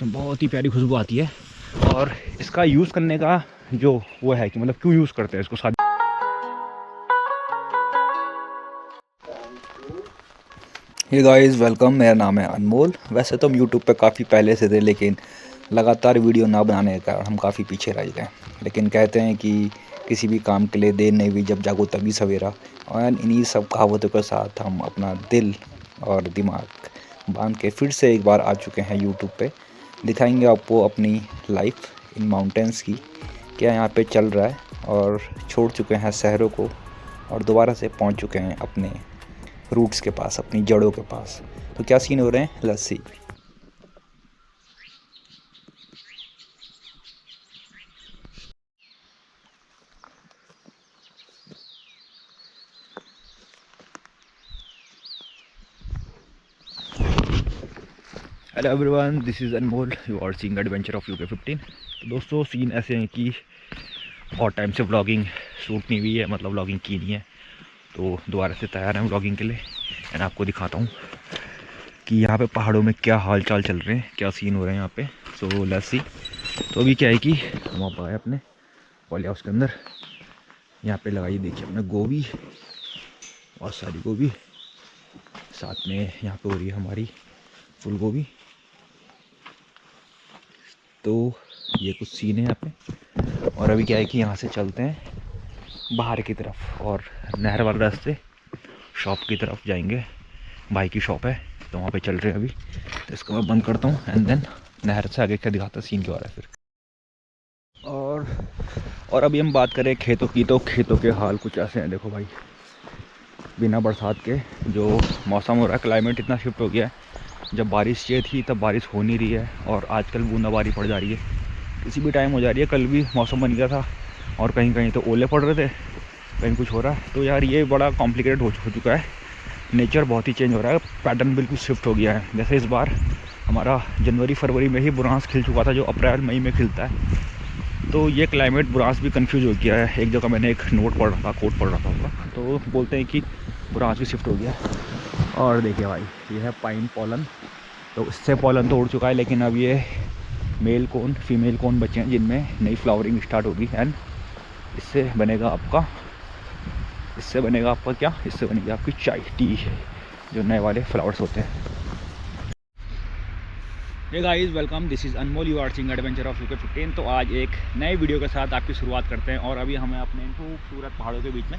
इसमें बहुत ही प्यारी खुशबू आती है। और इसका यूज़ करने का जो वो है कि मतलब क्यों यूज़ करते हैं इसको शादी। Hey guys welcome. मेरा नाम है अनमोल। वैसे तो हम यूट्यूब पे काफ़ी पहले से थे, लेकिन लगातार वीडियो ना बनाने के कारण हम काफ़ी पीछे रह गए। लेकिन कहते हैं कि किसी भी काम के लिए देर नहीं हुई, जब जागो तभी सवेरा। और इन्हीं सब कहावतों के साथ हम अपना दिल और दिमाग बांध के फिर से एक बार आ चुके हैं यूट्यूब पे। दिखाएंगे आपको अपनी लाइफ इन माउंटेन्स की, क्या यहाँ पे चल रहा है। और छोड़ चुके हैं शहरों को और दोबारा से पहुँच चुके हैं अपने रूट्स के पास, अपनी जड़ों के पास। तो क्या सीन हो रहे हैं, let's see. Hello everyone, this is Anmol, you are seeing adventure of UK15। तो दोस्तों सीन ऐसे हैं कि बहुत टाइम से व्लॉगिंग शूट नहीं हुई है, मतलब व्लॉगिंग की नहीं है। तो दोबारा से तैयार हैं व्लॉगिंग के लिए। एंड आपको दिखाता हूँ कि यहाँ पे पहाड़ों में क्या हाल चाल चल रहे हैं, क्या सीन हो रहे हैं यहाँ पे। So let's see. तो अभी क्या है कि हम आप आए अपने पॉली हाउस के अंदर। यहाँ पे लगाई देखिए अपने गोभी, बहुत सारी गोभी। साथ में यहाँ पे हो रही है हमारी फूल गोभी। तो ये कुछ सीन है यहाँ पे। और अभी क्या है कि यहाँ से चलते हैं बाहर की तरफ और नहर वाले रास्ते शॉप की तरफ जाएंगे। भाई की शॉप है तो वहाँ पे चल रहे हैं अभी। तो इसको मैं बंद करता हूँ एंड देन नहर से आगे क्या दिखाता है, सीन क्या हो रहा है फिर। और अभी हम बात करें खेतों की, तो खेतों के हाल कुछ ऐसे हैं। देखो भाई, बिना बरसात के जो मौसम हो रहा है, क्लाइमेट इतना शिफ्ट हो गया है। जब बारिश चाहिए थी तब बारिश हो नहीं रही है और आजकल बूंदाबांदी पड़ जा रही है, किसी भी टाइम हो जा रही है। कल भी मौसम बन गया था और कहीं कहीं तो ओले पड़ रहे थे, कहीं कुछ हो रहा है। तो यार ये बड़ा कॉम्प्लिकेटेड हो चुका है। नेचर बहुत ही चेंज हो रहा है, पैटर्न बिल्कुल शिफ्ट हो गया है। जैसे इस बार हमारा जनवरी फरवरी में ही बुरांस खिल चुका था, जो अप्रैल मई में खिलता है। तो ये क्लाइमेट बुरांस भी कंफ्यूज हो गया है। एक जगह मैंने एक नोट पढ़ रहा था, कोट पढ़ रहा था उसका, तो बोलते हैं कि बुरांस भी शिफ्ट हो गया। और देखिए भाई, ये है पाइन पॉलन। तो इससे पॉलन तो उड़ चुका है, लेकिन अब ये मेल कोन फीमेल कोन बचे हैं जिनमें नई फ्लावरिंग स्टार्ट होगी। एंड इससे बनेगा आपका क्या, इससे बनेगी आपकी चाय टी, जो नए वाले फ्लावर्स होते हैं। Hey guys welcome, this is Anmol, you are seeing adventure of UK15। तो आज एक नए वीडियो के साथ आपकी शुरुआत करते हैं। और अभी हमें अपने खूबसूरत पहाड़ों के बीच में,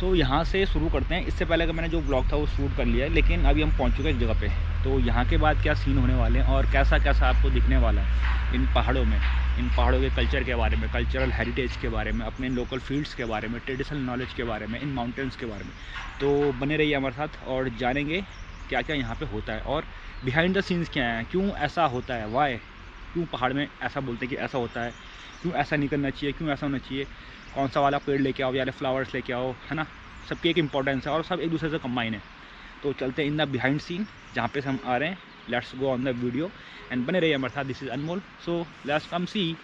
सो यहाँ से शुरू करते हैं। इससे पहले का मैंने जो ब्लॉग था वो शूट कर लिया है, लेकिन अभी हम पहुँच चुके हैं इस जगह पे। तो यहाँ के बाद क्या सीन होने वाले हैं और कैसा कैसा आपको दिखने वाला है इन पहाड़ों में, इन पहाड़ों के कल्चर के बारे में, कल्चरल हेरिटेज के बारे में, अपने लोकल फील्ड्स के बारे में, ट्रेडिशनल नॉलेज के बारे में, इन माउंटेन्स के बारे में। तो बने रहिए हमारे साथ और जानेंगे क्या क्या यहाँ पे होता है और बिहाइंड द सीन्स क्या है, क्यों ऐसा होता है, वाई, क्यों पहाड़ में ऐसा बोलते हैं कि ऐसा होता है, क्यों ऐसा नहीं करना चाहिए, क्यों ऐसा होना चाहिए, कौन सा वाला पेड़ लेके आओ या फ्लावर्स लेके आओ, है ना। सबकी एक इंपॉर्टेंस है और सब एक दूसरे से कंबाइन है। तो चलते हैं इन द बिहाइंड सीन जहाँ पे हम आ रहे हैं। Let's go on the video and बने रहिए हमारे साथ। This is Anmol, so let's come see.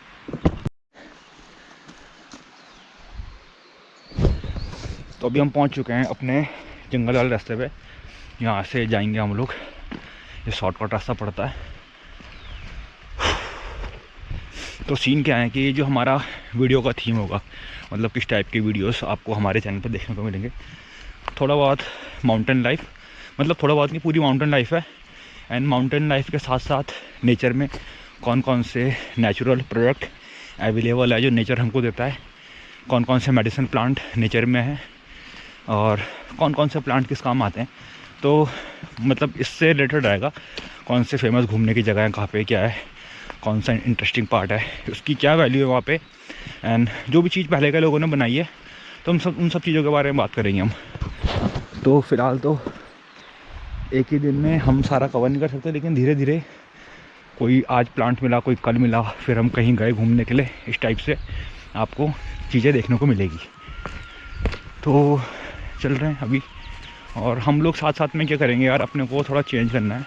तो अभी हम पहुँच चुके हैं अपने जंगल वाले रास्ते पे। यहाँ से जाएंगे हम लोग, ये शॉर्टकट रास्ता पड़ता है। तो सीन क्या है कि जो हमारा वीडियो का थीम होगा, मतलब किस टाइप के वीडियोस आपको हमारे चैनल पर देखने को मिलेंगे। थोड़ा बहुत माउंटेन लाइफ, मतलब थोड़ा बहुत नहीं, पूरी माउंटेन लाइफ है। एंड माउंटेन लाइफ के साथ साथ नेचर में कौन कौन से नेचुरल प्रोडक्ट अवेलेबल है जो नेचर हमको देता है, कौन कौन से मेडिसिन प्लांट नेचर में है और कौन कौन से प्लांट किस काम आते हैं। तो मतलब इससे रिलेटेड रहेगा, कौन से फेमस घूमने की जगह है, कहाँ पे क्या है, कौन सा इंटरेस्टिंग पार्ट है, उसकी क्या वैल्यू है वहाँ पे। एंड जो भी चीज़ पहले के लोगों ने बनाई है, तो हम सब उन सब चीज़ों के बारे में बात करेंगे हम। तो फ़िलहाल तो एक ही दिन में हम सारा कवर नहीं कर सकते, लेकिन धीरे धीरे कोई आज प्लांट मिला, कोई कल मिला, फिर हम कहीं गए घूमने के लिए, इस टाइप से आपको चीज़ें देखने को मिलेगी। तो चल रहे हैं अभी। और हम लोग साथ साथ में क्या करेंगे यार, अपने को थोड़ा चेंज करना है।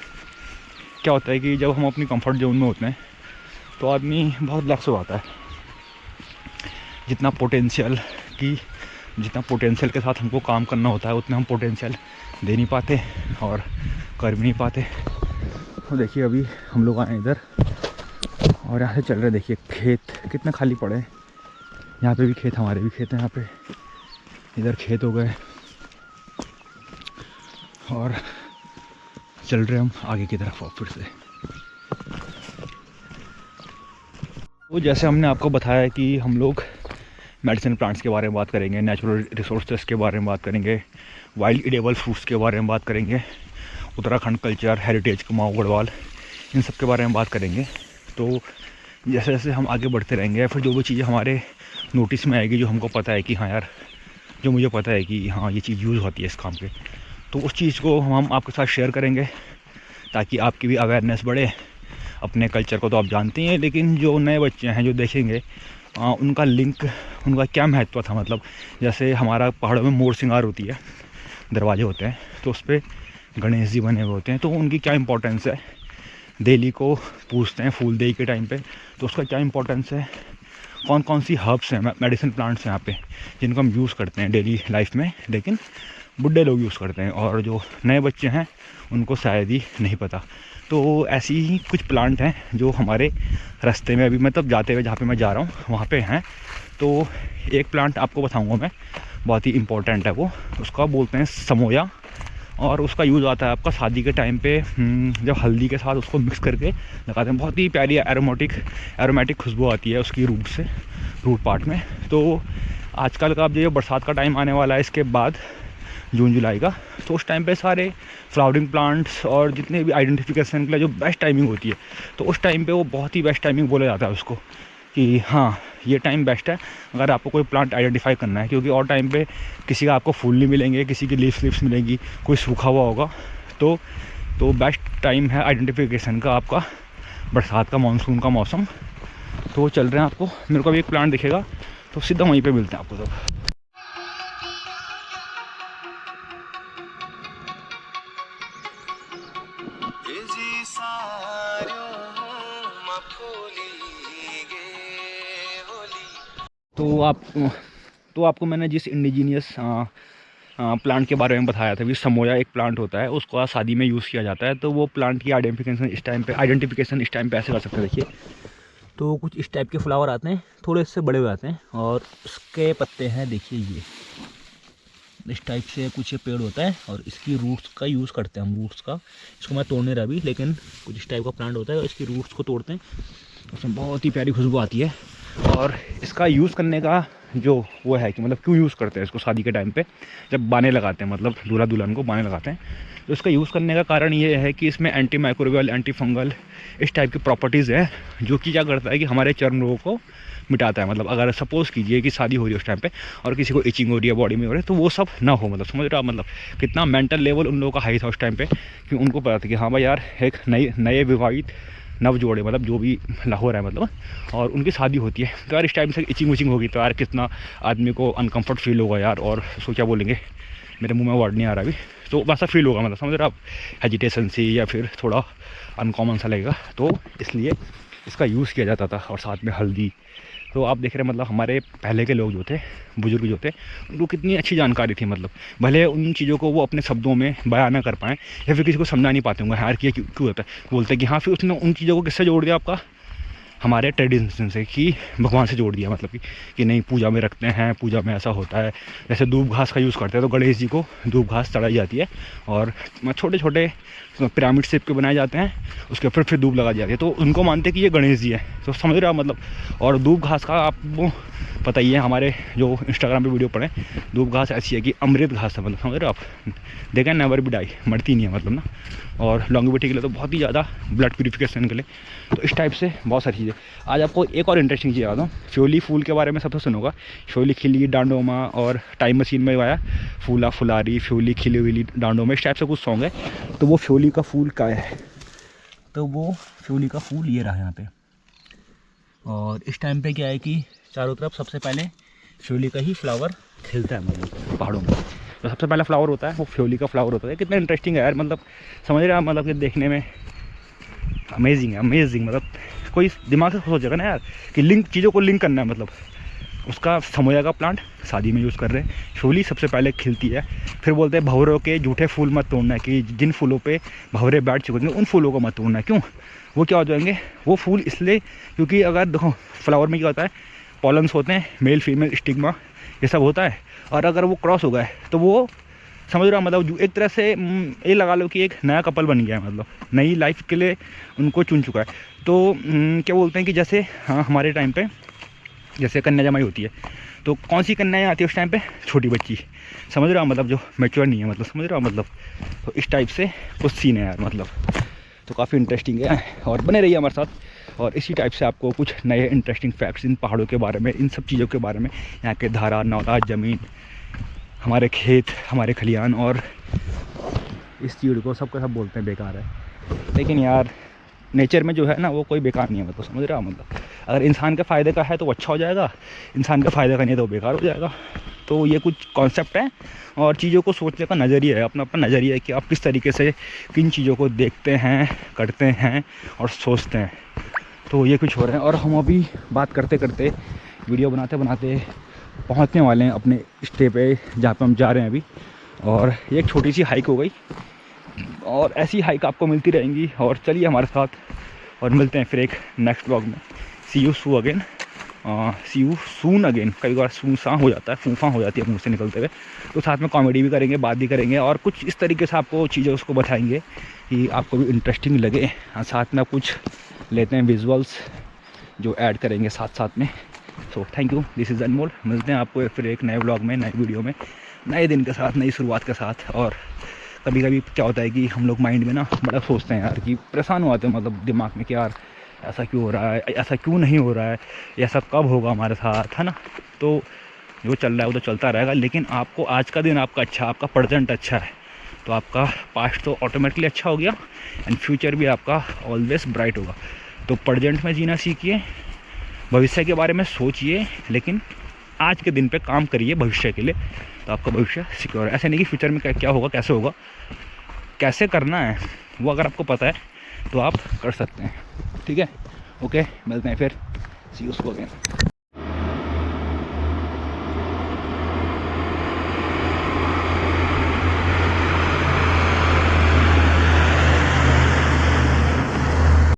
क्या होता है कि जब हम अपनी कंफर्ट जोन में होते हैं तो आदमी बहुत रिलैक्स हो जाता है। जितना पोटेंशियल के साथ हमको काम करना होता है, उतना हम पोटेंशियल दे नहीं पाते और कर भी नहीं पाते। तो देखिए अभी हम लोग आए इधर और यहाँ से चल रहे, देखिए खेत कितने खाली पड़े हैं। यहाँ पे भी खेत, हमारे भी खेत हैं यहाँ पे, इधर खेत हो गए और चल रहे हम आगे की तरफ और फिर से। तो जैसे हमने आपको बताया कि हम लोग मेडिसिनल प्लांट्स के बारे में बात करेंगे, नेचुरल रिसोर्सेज के बारे में बात करेंगे, वाइल्ड इडेबल फ्रूट्स के बारे में बात करेंगे, उत्तराखंड कल्चर, हेरिटेज, कुमाऊं गढ़वाल, इन सब के बारे में बात करेंगे। तो जैसे जैसे हम आगे बढ़ते रहेंगे या फिर जो भी चीज़ें हमारे नोटिस में आएगी, जो हमको पता है कि हाँ यार, जो मुझे पता है कि हाँ ये चीज़ यूज़ होती है इस काम पे, तो उस चीज़ को हम आपके साथ शेयर करेंगे ताकि आपकी भी अवेयरनेस बढ़े। अपने कल्चर को तो आप जानते हैं, लेकिन जो नए बच्चे हैं जो देखेंगे उनका लिंक, उनका क्या महत्व था। मतलब जैसे हमारा पहाड़ों में मोर सिंगार होती है, दरवाजे होते हैं, तो उस पर गणेश जी बने हुए होते हैं, तो उनकी क्या इंपॉर्टेंस है। देली को पूछते हैं फूल देई के टाइम पे, तो उसका क्या इंपॉर्टेंस है। कौन कौन सी हर्ब्स हैं, मेडिसिन प्लांट्स हैं यहाँ पे जिनको हम यूज़ करते हैं डेली लाइफ में, लेकिन बुढ़े लोग यूज़ करते हैं और जो नए बच्चे हैं उनको शायद ही नहीं पता। तो ऐसी ही कुछ प्लांट हैं जो हमारे रास्ते में अभी मतलब जाते हुए जहाँ पे मैं जा रहा हूँ वहाँ पे हैं। तो एक प्लांट आपको बताऊँगा मैं, बहुत ही इम्पोर्टेंट है वो, उसका बोलते हैं समोया, और उसका यूज़ आता है आपका शादी के टाइम पे, जब हल्दी के साथ उसको मिक्स करके लगाते हैं। बहुत ही प्यारी एरोमेटिक खुशबू आती है उसकी रूट पार्ट में। तो आजकल का अब जो बरसात का टाइम आने वाला है इसके बाद, जून जुलाई का, तो उस टाइम पे सारे फ्लावरिंग प्लांट्स और जितने भी आइडेंटिफिकेशन के लिए जो बेस्ट टाइमिंग होती है, तो उस टाइम पे वो बहुत ही बेस्ट टाइमिंग बोला जाता है उसको कि हाँ ये टाइम बेस्ट है अगर आपको कोई प्लांट आइडेंटिफाई करना है। क्योंकि और टाइम पे किसी का आपको फूल नहीं मिलेंगे, किसी की लीव्स मिलेंगी, कोई सूखा हुआ होगा। तो बेस्ट टाइम है आइडेंटिफिकेशन का आपका बरसात का, मानसून का मौसम। तो चल रहे हैं, आपको मेरे को अभी एक प्लांट दिखेगा तो सीधा वहीं पर मिलते हैं आपको सब। तो आपको मैंने जिस इंडिजीनियस प्लांट के बारे में बताया था, भी समोया एक प्लांट होता है, उसको शादी में यूज़ किया जाता है। तो वो प्लांट की आइडेंटिफिकेशन इस टाइम पे ऐसे कर सकते हैं। देखिए, तो कुछ इस टाइप के फ्लावर आते हैं, थोड़े इससे बड़े हुए आते हैं, और उसके पत्ते हैं देखिए ये इस टाइप से कुछ ये पेड़ होता है, और इसकी रूट्स का यूज़ करते हैं हम। रूट्स का, इसको मैं तोड़ने रहा भी, लेकिन कुछ इस टाइप का प्लांट होता है और इसकी रूट्स को तोड़ते हैं, उसमें बहुत ही प्यारी खुशबू आती है। और इसका यूज़ करने का जो वो है कि मतलब क्यों यूज़ करते हैं इसको शादी के टाइम पे, जब बाने लगाते हैं, मतलब दूल्हा दुल्हन को बाने लगाते हैं, तो इसका यूज़ करने का कारण ये है कि इसमें एंटी माइक्रोबियल, एंटी फंगल इस टाइप की प्रॉपर्टीज़ है, जो कि क्या करता है कि हमारे चर्म रोगों को मिटाता है। मतलब अगर सपोज़ कीजिए कि शादी हो रही है उस टाइम पे और किसी को इचिंग हो रही है बॉडी में हो रही है, तो वो सब ना हो। मतलब समझ रहे हो, मतलब कितना मेंटल लेवल उन लोगों का हाई था उस टाइम पे कि उनको पता था कि हाँ भाई यार, एक नए विवाहित नव जोड़े, मतलब जो भी लाहौर है मतलब, और उनकी शादी होती है, तो यार इस टाइम से इचिंग होगी तो यार कितना आदमी को अनकम्फर्ट फील होगा यार, और उसको क्या बोलेंगे, मेरे मुंह में वर्ड नहीं आ रहा अभी, तो वैसा फील होगा। मतलब समझ रहे आप, हेजिटेशन सी या फिर थोड़ा अनकॉमन सा लगेगा, तो इसलिए इसका यूज़ किया जाता था। और साथ में हल्दी, तो आप देख रहे हैं मतलब हमारे पहले के लोग जो थे, बुजुर्ग जो थे, उनको कितनी अच्छी जानकारी थी। मतलब भले उन चीज़ों को वो अपने शब्दों में बयान ना कर पाएँ या फिर किसी को समझा नहीं पाते होंगे यार कि क्यों होता है, बोलते हैं कि हाँ, फिर उसने उन चीज़ों को किससे जोड़ दिया, आपका हमारे ट्रेडिशन से, कि भगवान से जोड़ दिया। मतलब कि नहीं, पूजा में रखते हैं, पूजा में ऐसा होता है। जैसे दूब घास का यूज़ करते हैं, तो गणेश जी को दूब घास चढ़ाई जाती है, और छोटे छोटे पिरामिड शेप के बनाए जाते हैं, उसके ऊपर फिर दूब लगा जाती है, तो उनको मानते हैं कि ये गणेश जी है। तो समझ रहे हो मतलब। और दूब घास का आपको पता ही है, हमारे जो इंस्टाग्राम पे वीडियो पढ़ें, दूब घास ऐसी है कि अमृत घास है। मतलब समझ रहे हो आप, देखें, नेवर बी डाई, मरती नहीं है मतलब ना। और लॉन्गेविटी के लिए तो बहुत ही ज़्यादा, ब्लड प्यूरिफिकेशन के लिए, तो इस टाइप से बहुत सारी चीज़ें। आज आपको एक और इंटरेस्टिंग चीज़ बता दूँ, फ्योली फूल के बारे में सबसे सुना होगा, फ्योली खिली डांडोमा, और टाइम मशीन में आया फूला फुलारी, फ्योली खिली हुई डांडोमा, इस टाइप से कुछ सॉन्ग है। तो वो फ्योली का फूल क्या है, तो वो फ्योली का फूल ये रहा यहाँ पे। और इस टाइम पे क्या है कि चारों तरफ सबसे पहले फ्योली का ही फ्लावर खिलता है, मतलब पहाड़ों में तो सबसे पहला फ्लावर होता है वो फ्योली का फ्लावर होता है। कितना इंटरेस्टिंग है यार, मतलब समझ रहे हैं, मतलब कि देखने में अमेजिंग है, अमेजिंग। मतलब कोई दिमाग से सोचेगा ना यार कि लिंक, चीज़ों को लिंक करना है, मतलब उसका समोया का प्लांट शादी में यूज़ कर रहे हैं, शोली सबसे पहले खिलती है। फिर बोलते हैं भंवरों के झूठे फूल मत तोड़ना, कि जिन फूलों पे भंवरे बैठ चुके हैं उन फूलों को मत तोड़ना। क्यों? वो क्या हो जाएंगे वो फूल, इसलिए क्योंकि अगर देखो फ्लावर में क्या होता है, पॉलन्स होते हैं, मेल फीमेल स्टिग्मा ये सब होता है, और अगर वो क्रॉस हो गए तो वो समझ रहा मतलब एक तरह से ये लगा लो कि एक नया कपल बन गया है, मतलब नई लाइफ के लिए उनको चुन चुका है। तो क्या बोलते हैं कि जैसे हाँ हमारे टाइम पे जैसे कन्या जमाई होती है, तो कौन सी कन्याएं आती है उस टाइम पे? छोटी बच्ची, समझ रहा मतलब जो मैच्योर नहीं है, मतलब समझ रहा मतलब। तो इस टाइप से कुछ सीन है यार मतलब, तो काफ़ी इंटरेस्टिंग है और बने रहिए हमारे साथ। और इसी टाइप से आपको कुछ नए इंटरेस्टिंग फैक्ट्स इन पहाड़ों के बारे में, इन सब चीज़ों के बारे में, यहाँ के धारा नौरा ज़मीन, हमारे खेत, हमारे खलिहान, और इस चीज़ को सबका सब बोलते हैं बेकार है, लेकिन यार नेचर में जो है ना वो कोई बेकार नहीं है, मतलब समझ रहा मतलब। अगर इंसान के फ़ायदे का है तो वो अच्छा हो जाएगा, इंसान का फ़ायदा का नहीं है तो वो बेकार हो जाएगा। तो ये कुछ कॉन्सेप्ट है और चीज़ों को सोचने का नज़रिया है, अपना अपना नज़रिया है कि आप किस तरीके से किन चीज़ों को देखते हैं, करते हैं और सोचते हैं। तो ये कुछ हो रहा है, और हम अभी बात करते करते, वीडियो बनाते बनाते पहुंचने वाले हैं अपने स्टे पे जहाँ पे हम जा रहे हैं अभी। और ये एक छोटी सी हाइक हो गई, और ऐसी हाइक आपको मिलती रहेंगी। और चलिए हमारे साथ, और मिलते हैं फिर एक नेक्स्ट व्लॉग में। सी यू सून अगेन। कई बार सूसा हो जाता है, फूफा हो जाती है मुँह से निकलते हुए, तो साथ में कॉमेडी भी करेंगे, बात भी करेंगे, और कुछ इस तरीके से आपको चीज़ें उसको बताएंगे कि आपको भी इंटरेस्टिंग लगे। साथ में कुछ लेते हैं विजुअल्स जो ऐड करेंगे साथ साथ में। So thank you, this is Anmol. मिलते हैं आपको फिर एक नए व्लॉग में, नए वीडियो में, नए दिन के साथ, नई शुरुआत के साथ। और कभी कभी क्या होता है कि हम लोग माइंड में ना बड़ा सोचते हैं यार, कि परेशान हो आते हैं मतलब दिमाग में कि यार ऐसा क्यों हो रहा है, ऐसा क्यों नहीं हो रहा है, ऐसा कब होगा हमारे साथ, है ना। तो जो चल रहा है वो तो चलता रहेगा, लेकिन आपको आज का दिन आपका अच्छा, आपका प्रेजेंट अच्छा है, तो आपका पास्ट तो ऑटोमेटिकली अच्छा हो गया, एंड फ्यूचर भी आपका ऑलवेज ब्राइट होगा। तो प्रेजेंट में जीना सीखिए, भविष्य के बारे में सोचिए, लेकिन आज के दिन पे काम करिए भविष्य के लिए, तो आपका भविष्य सिक्योर है। ऐसे नहीं कि फ्यूचर में क्या होगा, कैसे होगा, कैसे करना है वो अगर आपको पता है तो आप कर सकते हैं। ठीक है, ओके, मिलते हैं फिर, सी यू अगेन।